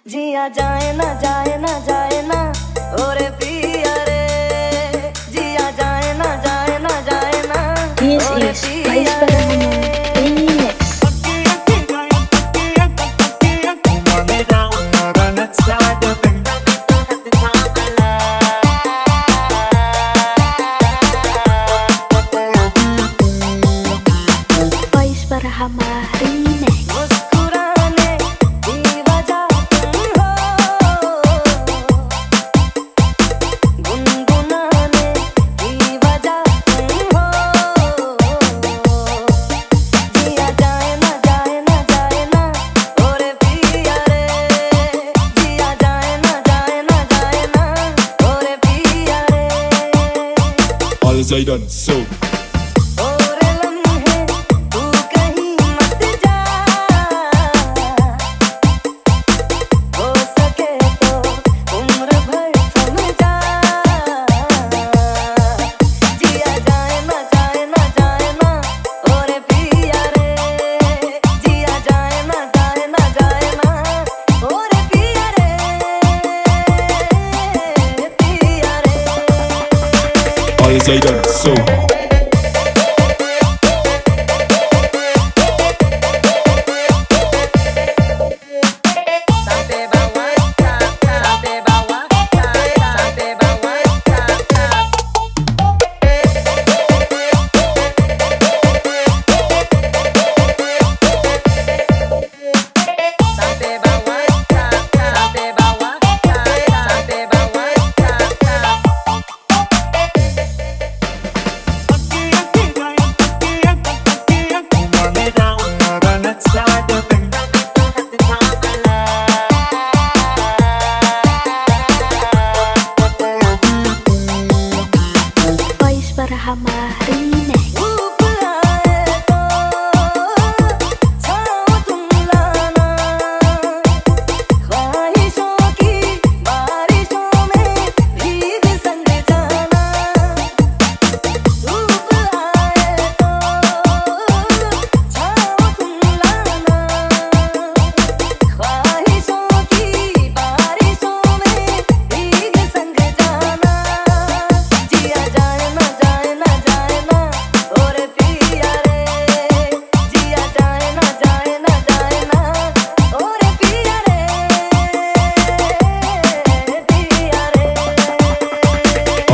जिया जाए ना जाए ना जाए ना ओरे पिया रे, जिया जाए ना जाए ना जाए ना ओरे पिया रे। मुस्कुराने की वजह तुम हो, गुनगुनाने की वजह तुम हो। जिया जाए ना जाए ना जाए ना ओरे पिया रे, जिया जाए ना जाए ना जाए ना ओरे पिया रे। All Zaidan so All Zaidan so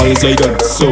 All Zaidan so